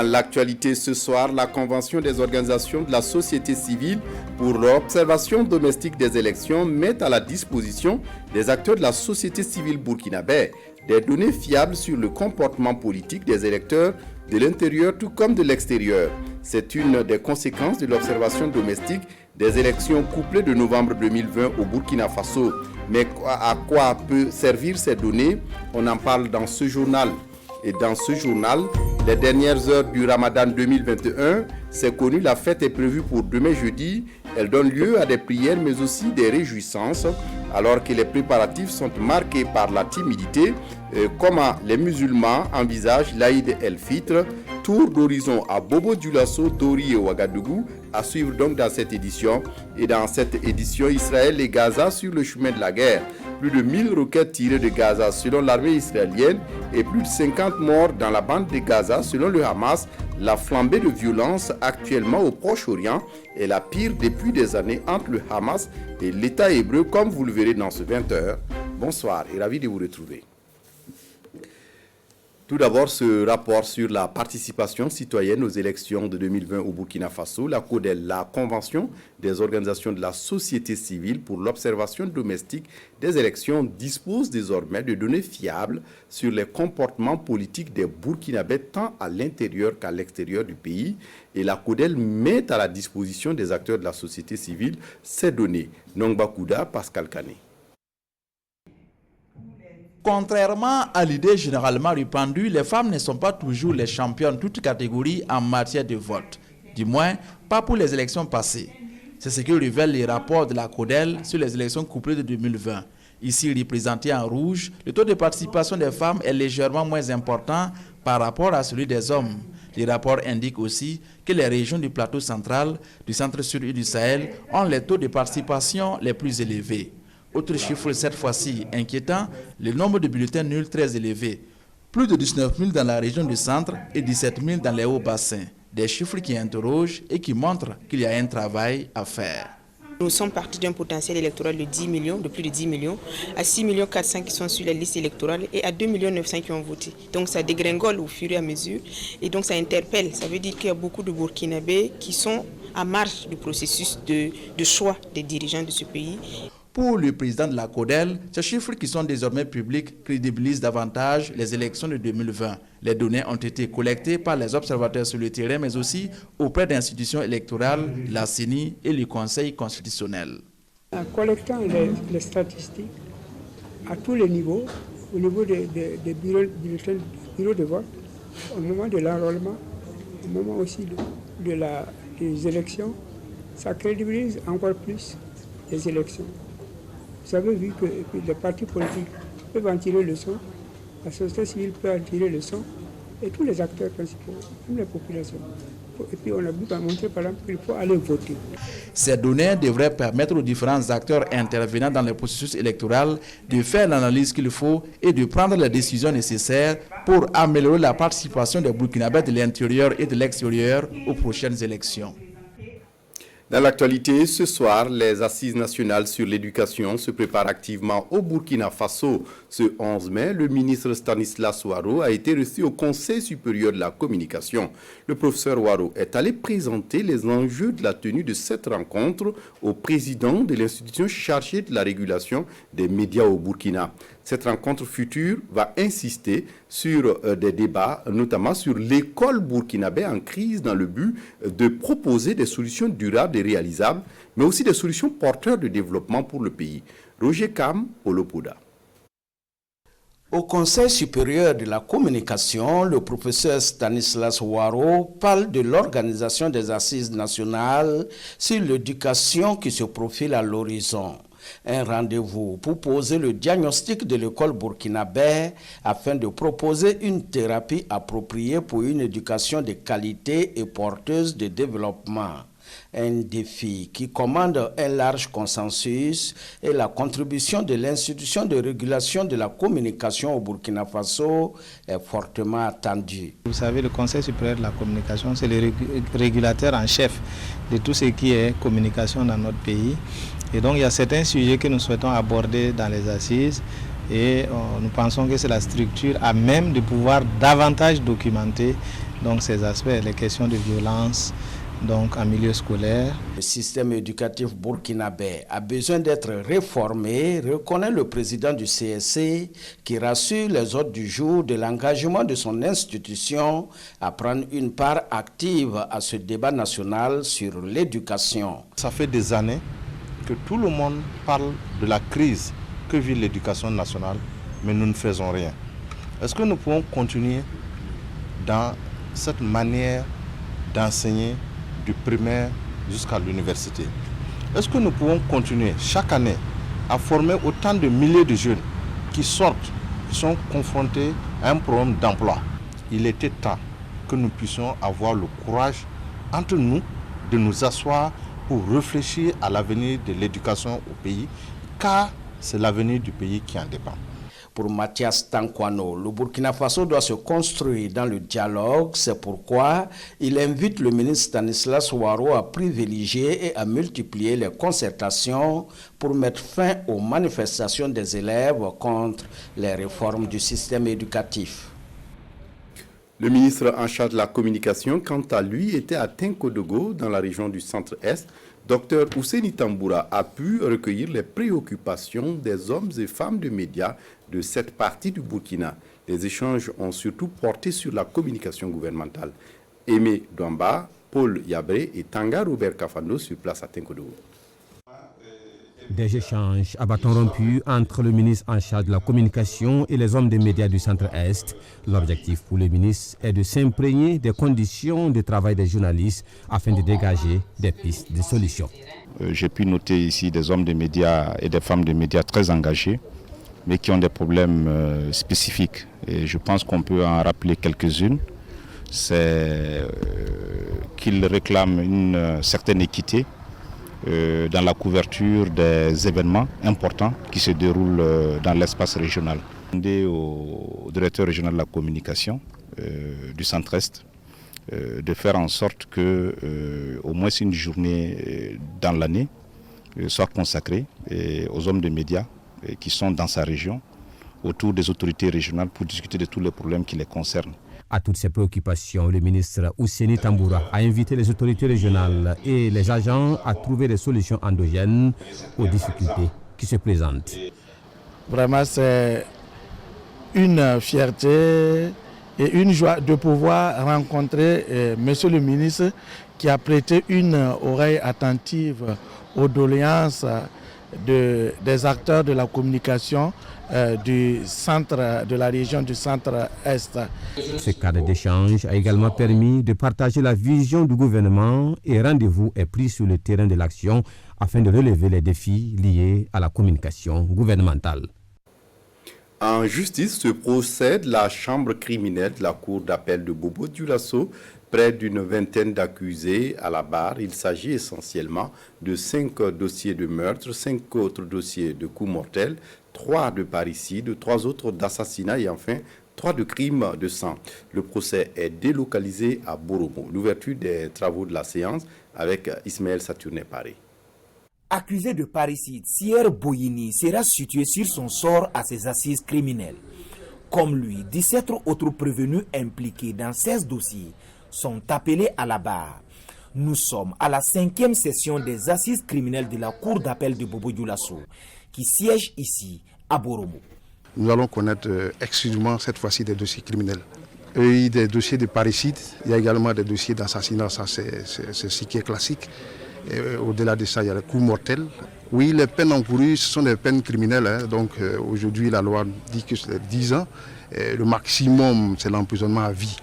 Dans l'actualité ce soir, la Convention des organisations de la société civile pour l'observation domestique des élections met à la disposition des acteurs de la société civile burkinabé des données fiables sur le comportement politique des électeurs de l'intérieur tout comme de l'extérieur. C'est une des conséquences de l'observation domestique des élections couplées de novembre 2020 au Burkina Faso. Mais à quoi peut servir ces données? On en parle dans ce journal. Et dans ce journal, les dernières heures du Ramadan 2021, c'est connu, la fête est prévue pour demain jeudi. Elle donne lieu à des prières mais aussi des réjouissances, alors que les préparatifs sont marqués par la timidité. Comment les musulmans envisagent l'Aïd el-Fitr, tour d'horizon à Bobo Dioulasso, Dori et Ouagadougou, à suivre donc dans cette édition. Et dans cette édition, Israël et Gaza sur le chemin de la guerre. Plus de 1000 roquettes tirées de Gaza selon l'armée israélienne et plus de 50 morts dans la bande de Gaza selon le Hamas. La flambée de violence actuellement au Proche-Orient est la pire depuis des années entre le Hamas et l'État hébreu, comme vous le verrez dans ce 20h. Bonsoir et ravi de vous retrouver. Tout d'abord, ce rapport sur la participation citoyenne aux élections de 2020 au Burkina Faso, la CODEL, la Convention des organisations de la société civile pour l'observation domestique des élections, dispose désormais de données fiables sur les comportements politiques des Burkinabés tant à l'intérieur qu'à l'extérieur du pays. Et la CODEL met à la disposition des acteurs de la société civile ces données. Nongba Kouda, Pascal Kané. Contrairement à l'idée généralement répandue, les femmes ne sont pas toujours les championnes toutes catégories en matière de vote. Du moins, pas pour les élections passées. C'est ce que révèlent les rapports de la CODEL sur les élections couplées de 2020. Ici représenté en rouge, le taux de participation des femmes est légèrement moins important par rapport à celui des hommes. Les rapports indiquent aussi que les régions du plateau central, du centre-sud et du Sahel ont les taux de participation les plus élevés. Autre chiffre cette fois-ci inquiétant, le nombre de bulletins nuls très élevé. Plus de 19 000 dans la région du centre et 17 000 dans les hauts bassins. Des chiffres qui interrogent et qui montrent qu'il y a un travail à faire. Nous sommes partis d'un potentiel électoral de 10 millions, de plus de 10 millions, à 6 400 000 qui sont sur la liste électorale et à 2 900 000 qui ont voté. Donc ça dégringole au fur et à mesure et donc ça interpelle. Ça veut dire qu'il y a beaucoup de Burkinabés qui sont à marge du processus de choix des dirigeants de ce pays. Pour le président de la CODEL, ces chiffres qui sont désormais publics crédibilisent davantage les élections de 2020. Les données ont été collectées par les observateurs sur le terrain, mais aussi auprès d'institutions électorales, la CENI et le Conseil constitutionnel. En collectant les statistiques à tous les niveaux, au niveau des bureaux de vote, au moment de l'enrôlement, au moment aussi des élections, ça crédibilise encore plus les élections. Vous avez vu que les partis politiques peuvent en tirer leçon, la société civile peut en tirer leçon, et tous les acteurs principaux, même les populations. Et puis on a vu montrer par exemple qu'il faut aller voter. Ces données devraient permettre aux différents acteurs intervenant dans le processus électoral de faire l'analyse qu'il faut et de prendre les décisions nécessaires pour améliorer la participation des Burkinabés de l'intérieur et de l'extérieur aux prochaines élections. Dans l'actualité, ce soir, les assises nationales sur l'éducation se préparent activement au Burkina Faso. Ce 11 mai, le ministre Stanislas Ouaro a été reçu au Conseil supérieur de la communication. Le professeur Ouaro est allé présenter les enjeux de la tenue de cette rencontre au président de l'institution chargée de la régulation des médias au Burkina. Cette rencontre future va insister sur des débats, notamment sur l'école burkinabé en crise dans le but de proposer des solutions durables et réalisables, mais aussi des solutions porteurs de développement pour le pays. Roger Kam, Olopoda. Au Conseil supérieur de la communication, le professeur Stanislas Ouaro parle de l'organisation des assises nationales sur l'éducation qui se profile à l'horizon. Un rendez-vous pour poser le diagnostic de l'école burkinabé afin de proposer une thérapie appropriée pour une éducation de qualité et porteuse de développement. Un défi qui commande un large consensus et la contribution de l'institution de régulation de la communication au Burkina Faso est fortement attendue. Vous savez, le Conseil supérieur de la communication, c'est le régulateur en chef de tout ce qui est communication dans notre pays. Et donc, il y a certains sujets que nous souhaitons aborder dans les assises et nous pensons que c'est la structure à même de pouvoir davantage documenter donc ces aspects, les questions de violence, donc en milieu scolaire. Le système éducatif burkinabé a besoin d'être réformé, reconnaît le président du CSC qui rassure les hôtes du jour de l'engagement de son institution à prendre une part active à ce débat national sur l'éducation. Ça fait des années que tout le monde parle de la crise que vit l'éducation nationale, mais nous ne faisons rien. Est-ce que nous pouvons continuer dans cette manière d'enseigner du primaire jusqu'à l'université? Est-ce que nous pouvons continuer chaque année à former autant de milliers de jeunes qui sortent, qui sont confrontés à un problème d'emploi? Il était temps que nous puissions avoir le courage entre nous de nous asseoir pour réfléchir à l'avenir de l'éducation au pays, car c'est l'avenir du pays qui en dépend. Pour Mathias Tankwano, le Burkina Faso doit se construire dans le dialogue. C'est pourquoi il invite le ministre Stanislas Ouaro à privilégier et à multiplier les concertations pour mettre fin aux manifestations des élèves contre les réformes du système éducatif. Le ministre en charge de la communication, quant à lui, était à Tinkodogo, dans la région du centre-est. Dr Ousseini Tamboura a pu recueillir les préoccupations des hommes et femmes de médias de cette partie du Burkina. Les échanges ont surtout porté sur la communication gouvernementale. Aimé Douamba, Paul Yabré et Tanga Robert Kafando sur place à Tinkodogo. Des échanges à bâton rompu entre le ministre en charge de la communication et les hommes des médias du centre-est. L'objectif pour le ministre est de s'imprégner des conditions de travail des journalistes afin de dégager des pistes de solutions. J'ai pu noter ici des hommes des médias et des femmes des médias très engagés, mais qui ont des problèmes spécifiques. Et je pense qu'on peut en rappeler quelques-unes. C'est qu'ils réclament une certaine équité dans la couverture des événements importants qui se déroulent dans l'espace régional. Au directeur régional de la communication du centre-est de faire en sorte que au moins une journée dans l'année soit consacrée aux hommes de médias qui sont dans sa région, autour des autorités régionales pour discuter de tous les problèmes qui les concernent. À toutes ces préoccupations, le ministre Ousseini Tamboura a invité les autorités régionales et les agents à trouver des solutions endogènes aux difficultés qui se présentent. Vraiment, c'est une fierté et une joie de pouvoir rencontrer monsieur le ministre qui a prêté une oreille attentive aux doléances des acteurs de la communication du centre, de la région du centre-est. Ce cadre d'échange a également permis de partager la vision du gouvernement et rendez-vous est pris sur le terrain de l'action afin de relever les défis liés à la communication gouvernementale. En justice se procède la chambre criminelle de la cour d'appel de Bobo-Dioulasso. Près d'une vingtaine d'accusés à la barre. Il s'agit essentiellement de 5 dossiers de meurtre, 5 autres dossiers de coups mortels, 3 de parricide, 3 autres d'assassinat et enfin 3 de crimes de sang. Le procès est délocalisé à Boromo. L'ouverture des travaux de la séance avec Ismaël Saturné-Paré. Accusé de parricide, Sier Boyini sera situé sur son sort à ses assises criminelles. Comme lui, 17 autres prévenus impliqués dans 16 dossiers sont appelés à la barre. Nous sommes à la 5e session des assises criminelles de la cour d'appel de Bobo-Dioulasso, qui siège ici à Boromo. Nous allons connaître exclusivement cette fois-ci des dossiers criminels. Il y a des dossiers de parricide, il y a également des dossiers d'assassinat, ça c'est ce qui est classique. Au-delà de ça, il y a les coups mortels. Oui, les peines encourues, ce sont des peines criminelles. Donc aujourd'hui, la loi dit que c'est 10 ans. Le maximum, c'est l'emprisonnement à vie.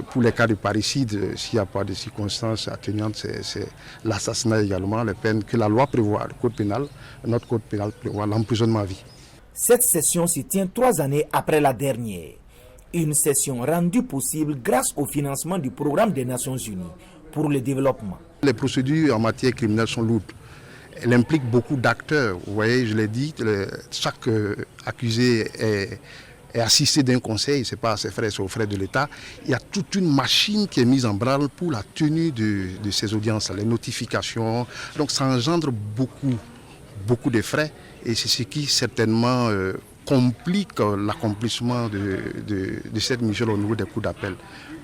Pour les cas de parricide, s'il n'y a pas de circonstances atténuantes, c'est l'assassinat également, les peines que la loi prévoit, le code pénal, notre code pénal prévoit l'emprisonnement à vie. Cette session se tient 3 années après la dernière. Une session rendue possible grâce au financement du programme des Nations Unies pour le développement. Les procédures en matière criminelle sont lourdes. Elles impliquent beaucoup d'acteurs. Vous voyez, je l'ai dit, chaque accusé est assisté d'un conseil, ce n'est pas à ses frais, c'est aux frais de l'État. Il y a toute une machine qui est mise en branle pour la tenue de ces audiences, les notifications. Donc ça engendre beaucoup de frais et c'est ce qui certainement complique l'accomplissement de cette mission au niveau des cours d'appel.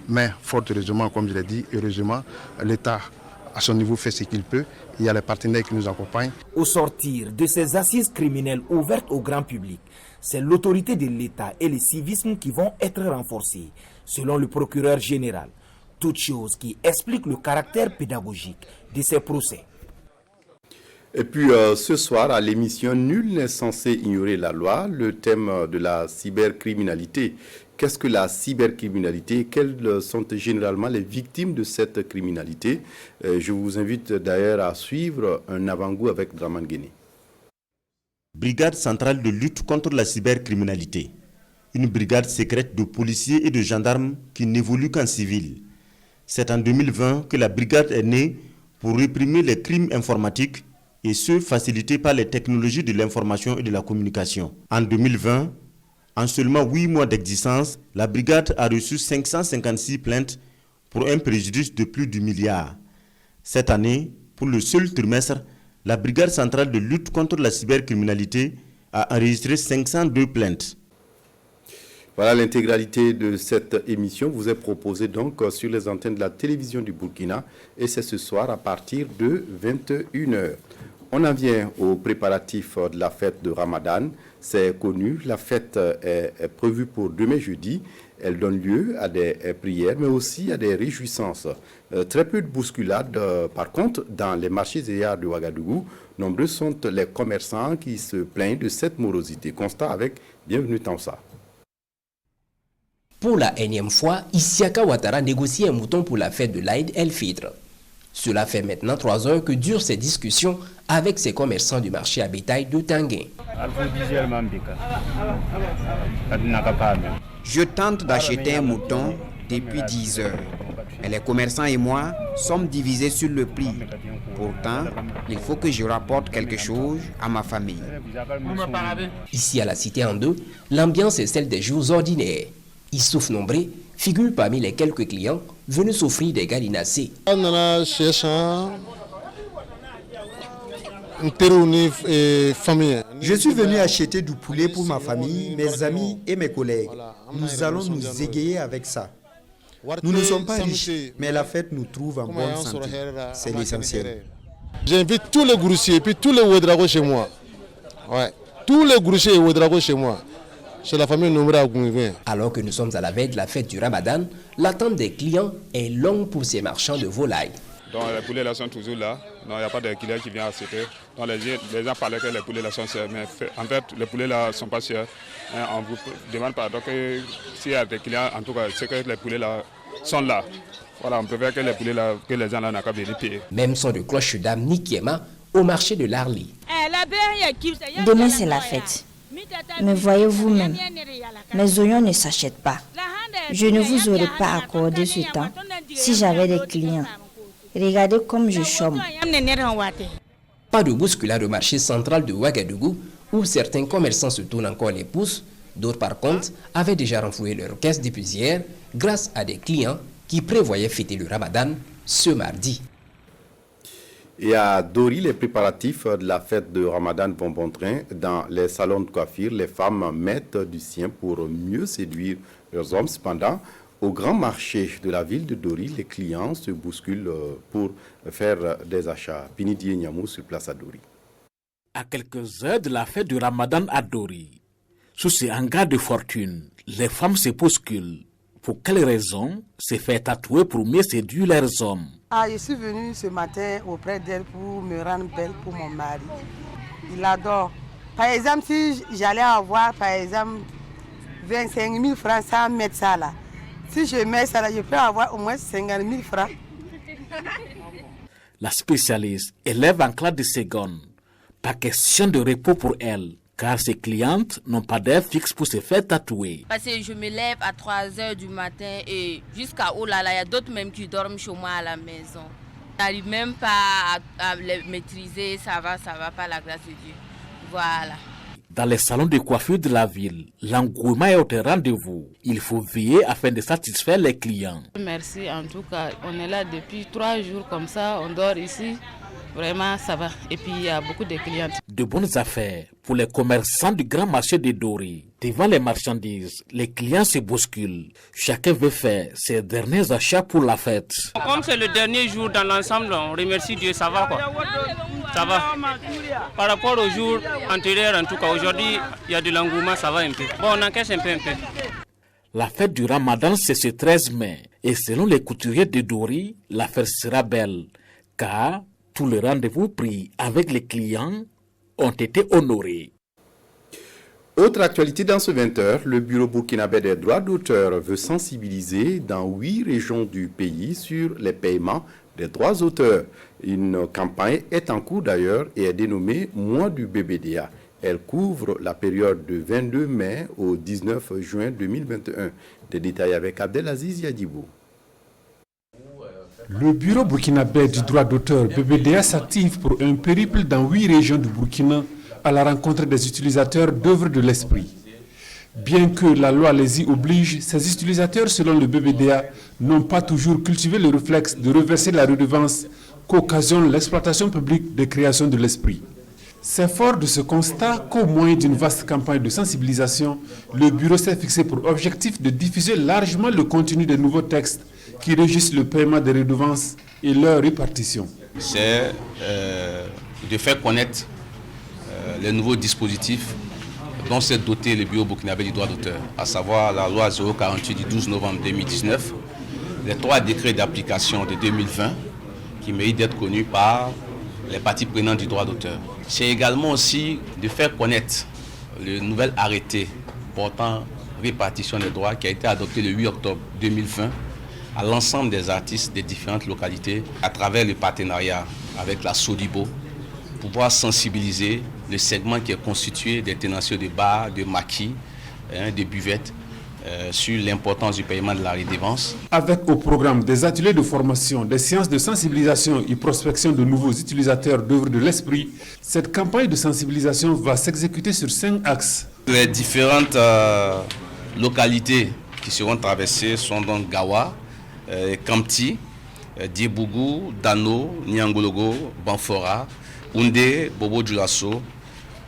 Mais fort heureusement, comme je l'ai dit, heureusement, l'État à son niveau fait ce qu'il peut. Il y a les partenaires qui nous accompagnent. Au sortir de ces assises criminelles ouvertes au grand public, c'est l'autorité de l'État et le civisme qui vont être renforcés, selon le procureur général. Toute chose qui explique le caractère pédagogique de ces procès. Et puis ce soir, à l'émission Nul n'est censé ignorer la loi, le thème de la cybercriminalité. Qu'est-ce que la cybercriminalité? Quelles sont généralement les victimes de cette criminalité? Je vous invite d'ailleurs à suivre un avant-goût avec Draman Guéné. Brigade centrale de lutte contre la cybercriminalité. Une brigade secrète de policiers et de gendarmes qui n'évolue qu'en civil. C'est en 2020 que la brigade est née pour réprimer les crimes informatiques et ceux facilités par les technologies de l'information et de la communication. En 2020, en seulement 8 mois d'existence, la brigade a reçu 556 plaintes pour un préjudice de plus du milliard. Cette année, pour le seul trimestre, la brigade centrale de lutte contre la cybercriminalité a enregistré 502 plaintes. Voilà, l'intégralité de cette émission vous est proposée donc sur les antennes de la télévision du Burkina et c'est ce soir à partir de 21h. On en vient aux préparatifs de la fête de Ramadan. C'est connu, la fête est prévue pour demain jeudi. Elle donne lieu à des prières, mais aussi à des réjouissances. Très peu de bousculades, par contre, dans les marchés et de Ouagadougou. Nombreux sont les commerçants qui se plaignent de cette morosité. Constat avec Bienvenue Tansa. Pour la énième fois, Isiaka Ouattara négocie un mouton pour la fête de l'Aïd el-Fitr. Cela fait maintenant 3 heures que durent ces discussions avec ces commerçants du marché à bétail de Tanguin. Je tente d'acheter un mouton depuis 10 heures. Mais les commerçants et moi sommes divisés sur le prix. Pourtant, il faut que je rapporte quelque chose à ma famille. Ici à la Cité en deux, l'ambiance est celle des jours ordinaires. Issouf Nombré figure parmi les quelques clients venus s'offrir des gallinacés. Je suis venu acheter du poulet pour ma famille, mes amis et mes collègues. Nous allons nous égayer avec ça. Nous ne sommes pas riches, mais la fête nous trouve en bonne santé. C'est l'essentiel. J'invite tous les groussiers et puis tous les Ouedragos chez moi. Ouais. Tous les groussiers et Ouedragos chez moi. C'est la famille Nombré à Goungouin. Alors que nous sommes à la veille de la fête du Ramadan, l'attente des clients est longue pour ces marchands de volailles. Donc les poulets là sont toujours là. Il n'y a pas de clients qui viennent acheter. Donc les gens parlaient que les poulets là sont chers. Mais en fait, les poulets là ne sont pas chers. On vous demande pas. Donc s'il y a des clients, en tout cas, c'est que les poulets là sont là. Voilà, on préfère que les poulets là, que les gens là n'ont qu'à venir payer. Même son de cloche d'âme Nikiema au marché de l'Arli. Demain c'est la fête. Mais voyez vous-même, mes oignons ne s'achètent pas. Je ne vous aurais pas accordé ce temps si j'avais des clients. Regardez comme je chôme. Pas de bousculade au marché central de Ouagadougou où certains commerçants se tournent encore les pouces. D'autres par contre avaient déjà renfloué leur caisse depuis hier grâce à des clients qui prévoyaient fêter le Ramadan ce mardi. Et à Dori, les préparatifs de la fête de Ramadan vont bon train. Dans les salons de coiffure, les femmes mettent du sien pour mieux séduire leurs hommes. Cependant, au grand marché de la ville de Dori, les clients se bousculent pour faire des achats. Pinidi Nyamou sur place à Dori. À quelques heures de la fête du Ramadan à Dori, sous ces hangars de fortune, les femmes se bousculent. Pour quelles raisons? Se faire tatouer pour mieux séduire leurs hommes. Je suis venue ce matin auprès d'elle pour me rendre belle pour mon mari. Il adore. Par exemple, si j'allais avoir, par exemple, 25 000 francs sans mettre ça là, si je mets ça là, je peux avoir au moins 50 000 francs. La spécialiste élève en classe de seconde. Pas question de repos pour elle, car ses clientes n'ont pas d'heure fixe pour se faire tatouer. Parce que je me lève à 3 h du matin et jusqu'à oh là là, il y a d'autres même qui dorment chez moi à la maison. Je n'arrive même pas à les maîtriser, ça va pas, la grâce de Dieu. Voilà. Dans les salons de coiffure de la ville, l'engouement est au rendez-vous. Il faut veiller afin de satisfaire les clients. Merci, en tout cas, on est là depuis 3 jours comme ça, on dort ici. Vraiment, ça va. Et puis, il y a beaucoup de clientes. De bonnes affaires pour pour les commerçants du grand marché de Dori. Devant les marchandises, les clients se bousculent. Chacun veut faire ses derniers achats pour la fête. Comme c'est le dernier jour dans l'ensemble, on remercie Dieu, ça va quoi. Ça va. Par rapport au jour antérieur, en tout cas, aujourd'hui, il y a de l'engouement, ça va un peu. Bon, on encaisse un peu. La fête du Ramadan, c'est ce 13 mai. Et selon les couturiers de Dori, la fête sera belle. Car tous les rendez-vous pris avec les clients ont été honorés. Autre actualité dans ce 20h, le Bureau burkinabé des droits d'auteur veut sensibiliser dans 8 régions du pays sur les paiements des droits d'auteur. Une campagne est en cours d'ailleurs et est dénommée Mois du BBDA. Elle couvre la période de 22 mai au 19 juin 2021. Des détails avec Abdelaziz Yadibou. Le Bureau burkinabé du droit d'auteur BBDA s'active pour un périple dans 8 régions du Burkina à la rencontre des utilisateurs d'œuvres de l'esprit. Bien que la loi les y oblige, ces utilisateurs, selon le BBDA, n'ont pas toujours cultivé le réflexe de reverser la redevance qu'occasionne l'exploitation publique des créations de l'esprit. C'est fort de ce constat qu'au moyen d'une vaste campagne de sensibilisation, le Bureau s'est fixé pour objectif de diffuser largement le contenu des nouveaux textes qui régissent le paiement des redevances et leur répartition. C'est de faire connaître les nouveaux dispositifs dont s'est doté le Bureau burkinabé du droit d'auteur, à savoir la loi 048 du 12 novembre 2019, les 3 décrets d'application de 2020 qui méritent d'être connus par les parties prenantes du droit d'auteur. C'est également aussi de faire connaître le nouvel arrêté portant répartition des droits qui a été adopté le 8 octobre 2020 à l'ensemble des artistes des différentes localités à travers le partenariat avec la Sodibo, pouvoir sensibiliser le segment qui est constitué des tenanciers de bars, de maquis, de buvettes, sur l'importance du paiement de la redevance. Avec au programme des ateliers de formation, des séances de sensibilisation et prospection de nouveaux utilisateurs d'œuvres de l'esprit, cette campagne de sensibilisation va s'exécuter sur 5 axes. Les différentes localités qui seront traversées sont donc Gawa, Kamti, Diebougou, Dano, Niangologo, Banfora, Oundé, Bobo Djoulasso,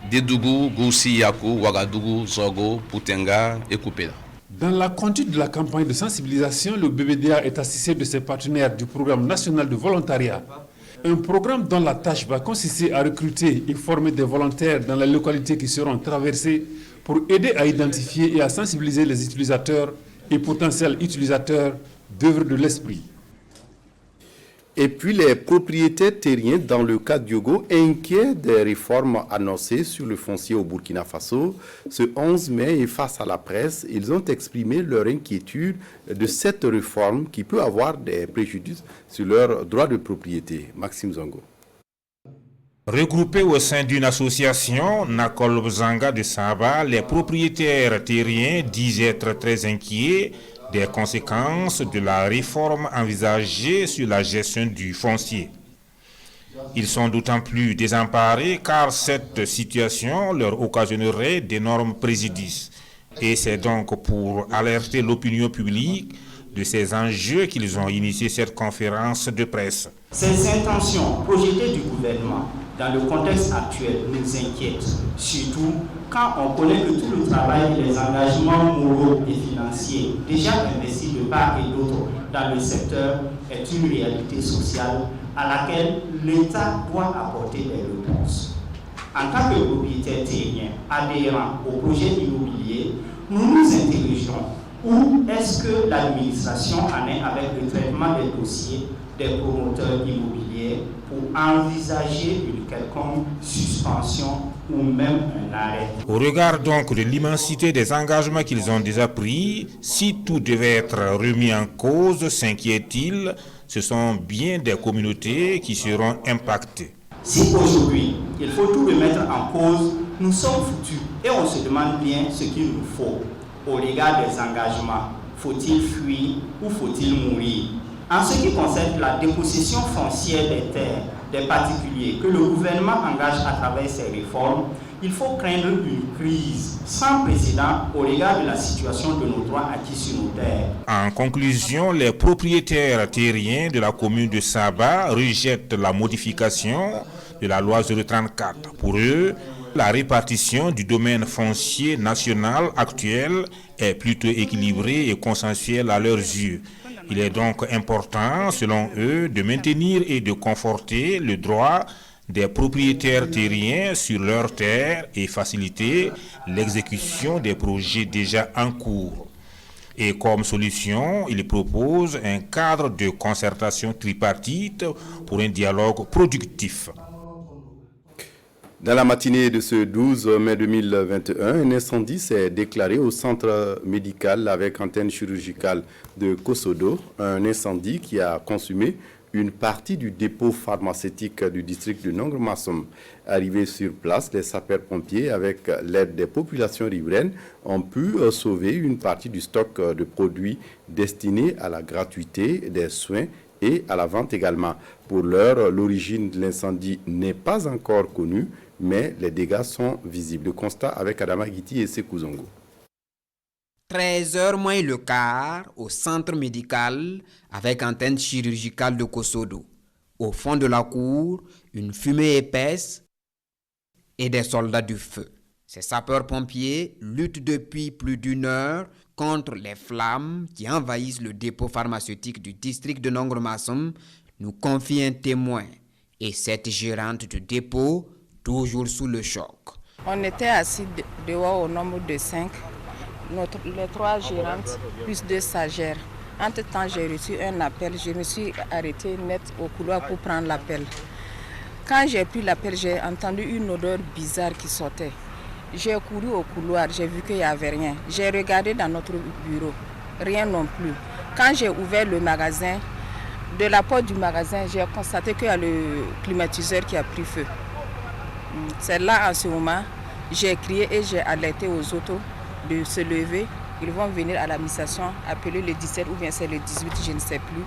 Dédougou, Goussi, Yakou, Ouagadougou, Zogo, Poutenga et Koupela. Dans la conduite de la campagne de sensibilisation, le BBDA est assisté de ses partenaires du programme national de volontariat. Un programme dont la tâche va consister à recruter et former des volontaires dans les localités qui seront traversées pour aider à identifier et à sensibiliser les utilisateurs et potentiels utilisateurs d'œuvres de l'esprit. Et puis les propriétaires terriens dans le cas d'Yogo, inquiets des réformes annoncées sur le foncier au Burkina Faso, ce 11 mai et face à la presse, ils ont exprimé leur inquiétude de cette réforme qui peut avoir des préjudices sur leurs droits de propriété. Maxime Zongo. Regroupés au sein d'une association, Nakol Bzanga de Saba, les propriétaires terriens disent être très inquiets des conséquences de la réforme envisagée sur la gestion du foncier. Ils sont d'autant plus désemparés car cette situation leur occasionnerait d'énormes préjudices. Et c'est donc pour alerter l'opinion publique de ces enjeux qu'ils ont initié cette conférence de presse. Ces intentions projetées du gouvernement dans le contexte actuel nous inquiètent, surtout quand on connaît que tout le travail et les engagements moraux et financiers déjà investis de part et d'autre dans le secteur est une réalité sociale à laquelle l'État doit apporter des réponses. En tant que propriétaire terrien adhérent au projet immobilier, nous nous interrogeons où est-ce que l'administration en est avec le traitement des dossiers des promoteurs immobiliers pour envisager une quelconque suspension ou même un arrêt. Au regard donc de l'immensité des engagements qu'ils ont déjà pris, si tout devait être remis en cause, s'inquiètent-ils, ce sont bien des communautés qui seront impactées. Si aujourd'hui il faut tout remettre en cause, nous sommes foutus et on se demande bien ce qu'il nous faut. Au regard des engagements, faut-il fuir ou faut-il mourir? En ce qui concerne la dépossession foncière des terres des particuliers que le gouvernement engage à travers ces réformes, il faut craindre une crise sans précédent au regard de la situation de nos droits acquis sur nos terres. En conclusion, les propriétaires terriens de la commune de Saba rejettent la modification de la loi 034. Pour eux, La répartition du domaine foncier national actuel est plutôt équilibrée et consensuelle à leurs yeux. Il est donc important, selon eux, de maintenir et de conforter le droit des propriétaires terriens sur leurs terres et faciliter l'exécution des projets déjà en cours. Et comme solution, il propose un cadre de concertation tripartite pour un dialogue productif. Dans la matinée de ce 12 mai 2021, un incendie s'est déclaré au centre médical avec antenne chirurgicale de Kosodo. Un incendie qui a consumé une partie du dépôt pharmaceutique du district de Nongre-Massom. Arrivés sur place, les sapeurs-pompiers, avec l'aide des populations riveraines, ont pu sauver une partie du stock de produits destinés à la gratuité des soins et à la vente également. Pour l'heure, l'origine de l'incendie n'est pas encore connue, mais les dégâts sont visibles. Le constat avec Adama Guiti et Sekou Zongo. 13h moins le quart au centre médical avec antenne chirurgicale de Kosodo. Au fond de la cour, une fumée épaisse et des soldats du feu. Ces sapeurs-pompiers luttent depuis plus d'1 heure contre les flammes qui envahissent le dépôt pharmaceutique du district de Nongre-Massom, nous confie un témoin. Et cette gérante du dépôt, toujours sous le choc. On était assis dehors au nombre de 5. Les 3 gérantes, plus 2 stagiaires. Entre-temps, j'ai reçu un appel. Je me suis arrêtée net au couloir pour prendre l'appel. Quand j'ai pris l'appel, j'ai entendu une odeur bizarre qui sortait. J'ai couru au couloir, j'ai vu qu'il n'y avait rien. J'ai regardé dans notre bureau, rien non plus. Quand j'ai ouvert le magasin, de la porte du magasin, j'ai constaté qu'il y a le climatiseur qui a pris feu. C'est là, en ce moment, j'ai crié et j'ai alerté aux autos de se lever. Ils vont venir à l'administration, appeler le 17 ou bien c'est le 18, je ne sais plus.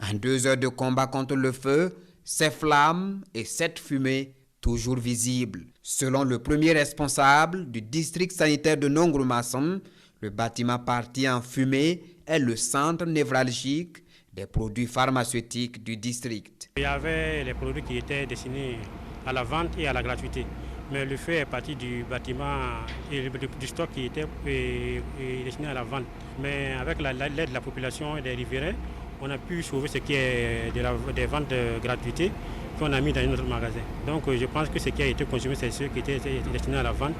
En 2 heures de combat contre le feu, ces flammes et cette fumée toujours visibles. Selon le premier responsable du district sanitaire de Nongre-Massom, le bâtiment parti en fumée est le centre névralgique des produits pharmaceutiques du district. Il y avait les produits qui étaient destinés à la vente et à la gratuité. Mais le feu est parti du bâtiment et du stock qui était destiné à la vente. Mais avec l'aide de la population et des riverains, on a pu sauver ce qui est des ventes de gratuité qu'on a mis dans notre magasin. Donc je pense que ce qui a été consumé, c'est ce qui était destiné à la vente.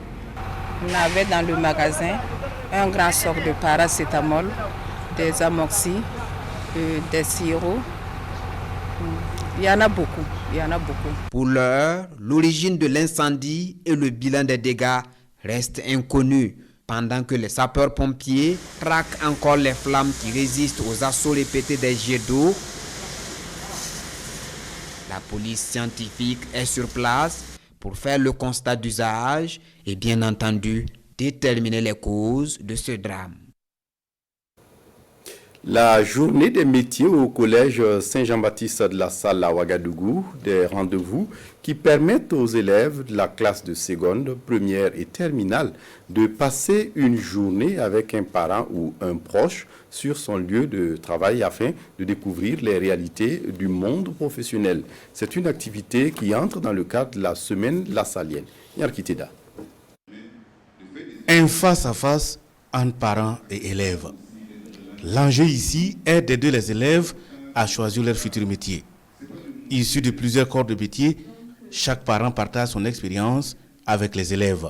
On avait dans le magasin un grand stock de paracétamol, des amoxy, des sirops. Il y en a beaucoup, Pour l'heure, l'origine de l'incendie et le bilan des dégâts restent inconnus, pendant que les sapeurs-pompiers traquent encore les flammes qui résistent aux assauts répétés des jets d'eau. La police scientifique est sur place pour faire le constat d'usage et bien entendu déterminer les causes de ce drame. La journée des métiers au collège Saint-Jean-Baptiste de la Salle à Ouagadougou, des rendez-vous qui permettent aux élèves de la classe de seconde, première et terminale de passer une journée avec un parent ou un proche sur son lieu de travail afin de découvrir les réalités du monde professionnel. C'est une activité qui entre dans le cadre de la semaine lassalienne. Yarkiteda. Un face-à-face entre parents et élèves. L'enjeu ici est d'aider les élèves à choisir leur futur métier. Issus de plusieurs corps de métier, chaque parent partage son expérience avec les élèves.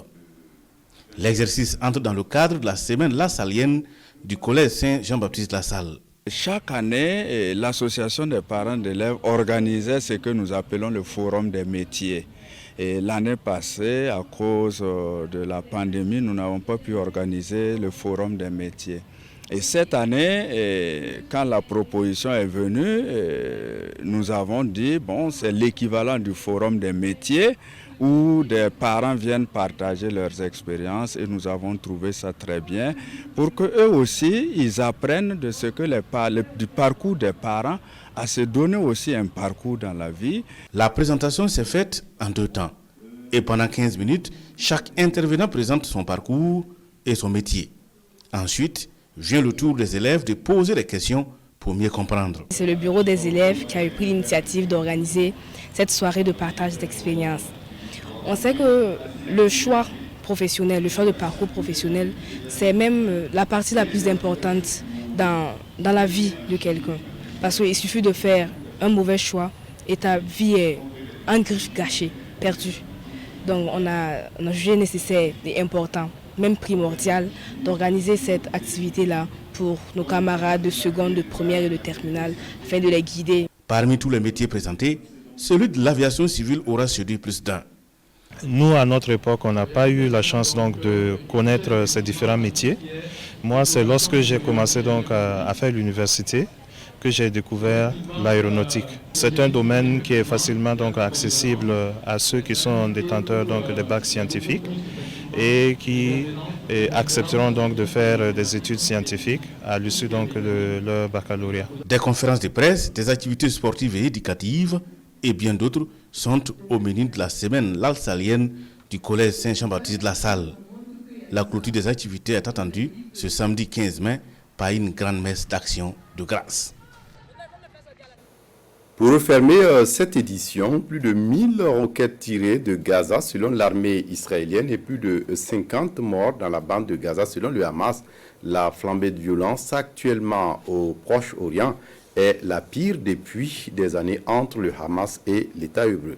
L'exercice entre dans le cadre de la semaine lassalienne du collège Saint-Jean-Baptiste de la Salle. Chaque année, l'association des parents d'élèves organisait ce que nous appelons le forum des métiers. Et l'année passée, à cause de la pandémie, nous n'avons pas pu organiser le forum des métiers. Et cette année, quand la proposition est venue, nous avons dit, bon, c'est l'équivalent du forum des métiers où des parents viennent partager leurs expériences et nous avons trouvé ça très bien pour qu'eux aussi, ils apprennent de ce que du parcours des parents à se donner aussi un parcours dans la vie. La présentation s'est faite en 2 temps et pendant 15 minutes, chaque intervenant présente son parcours et son métier. Ensuite, vient le tour des élèves de poser des questions pour mieux comprendre. C'est le bureau des élèves qui a pris l'initiative d'organiser cette soirée de partage d'expérience. On sait que le choix professionnel, le choix de parcours professionnel, c'est même la partie la plus importante dans la vie de quelqu'un. Parce qu'il suffit de faire un mauvais choix et ta vie est en griffe gâchée, perdue. Donc on a jugé nécessaire et important, même primordial, d'organiser cette activité-là pour nos camarades de seconde, de première et de terminale, afin de les guider. Parmi tous les métiers présentés, celui de l'aviation civile aura séduit plus d'un. Nous, à notre époque, on n'a pas eu la chance donc, de connaître ces différents métiers. Moi, c'est lorsque j'ai commencé donc, à faire l'université que j'ai découvert l'aéronautique. C'est un domaine qui est facilement donc, accessible à ceux qui sont détenteurs donc, des bacs scientifiques et qui accepteront donc de faire des études scientifiques à l'issue donc de leur baccalauréat. Des conférences de presse, des activités sportives et éducatives et bien d'autres sont au menu de la semaine lalsalienne du collège Saint-Jean-Baptiste de la Salle. La clôture des activités est attendue ce samedi 15 mai par une grande messe d'action de grâce. Pour refermer cette édition, plus de 1000 roquettes tirées de Gaza selon l'armée israélienne et plus de 50 morts dans la bande de Gaza selon le Hamas. La flambée de violence actuellement au Proche-Orient est la pire depuis des années entre le Hamas et l'État hébreu.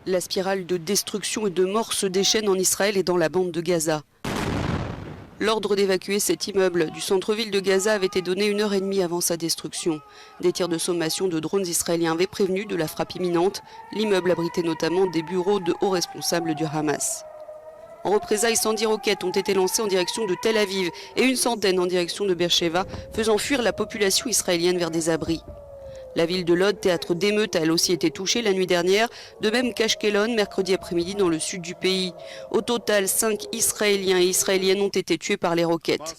La spirale de destruction et de mort se déchaîne en Israël et dans la bande de Gaza. L'ordre d'évacuer cet immeuble du centre-ville de Gaza avait été donné 1h30 avant sa destruction. Des tirs de sommation de drones israéliens avaient prévenu de la frappe imminente. L'immeuble abritait notamment des bureaux de hauts responsables du Hamas. En représailles, 110 roquettes ont été lancées en direction de Tel Aviv et une centaine en direction de Beersheva, faisant fuir la population israélienne vers des abris. La ville de Lod, théâtre d'émeutes, a elle aussi été touchée la nuit dernière, de même qu'Ashkelon, mercredi après-midi dans le sud du pays. Au total, 5 Israéliens et Israéliennes ont été tués par les roquettes.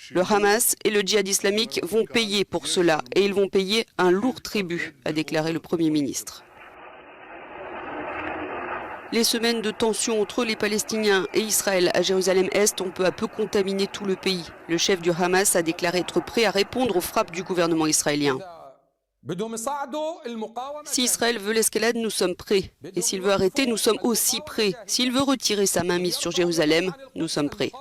Le Hamas et le djihad islamique vont payer pour cela, et ils vont payer un lourd tribut, a déclaré le Premier ministre. Les semaines de tension entre les Palestiniens et Israël à Jérusalem-Est ont peu à peu contaminé tout le pays. Le chef du Hamas a déclaré être prêt à répondre aux frappes du gouvernement israélien. Si Israël veut l'escalade, nous sommes prêts. Et s'il veut arrêter, nous sommes aussi prêts. S'il veut retirer sa mainmise sur Jérusalem, nous sommes prêts.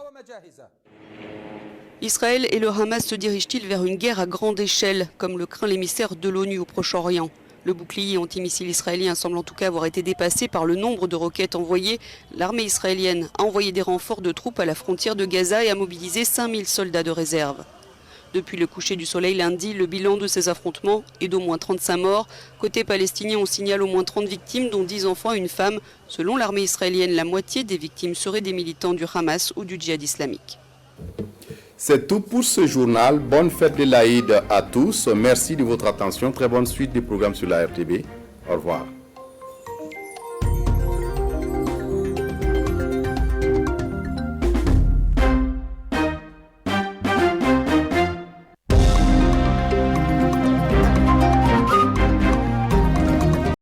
Israël et le Hamas se dirigent-ils vers une guerre à grande échelle, comme le craint l'émissaire de l'ONU au Proche-Orient ? Le bouclier antimissile israélien semble en tout cas avoir été dépassé par le nombre de roquettes envoyées. L'armée israélienne a envoyé des renforts de troupes à la frontière de Gaza et a mobilisé 5000 soldats de réserve. Depuis le coucher du soleil lundi, le bilan de ces affrontements est d'au moins 35 morts. Côté palestinien, on signale au moins 30 victimes, dont 10 enfants et une femme. Selon l'armée israélienne, la moitié des victimes seraient des militants du Hamas ou du djihad islamique. C'est tout pour ce journal. Bonne fête de l'Aïd à tous. Merci de votre attention. Très bonne suite des programmes sur la RTB. Au revoir.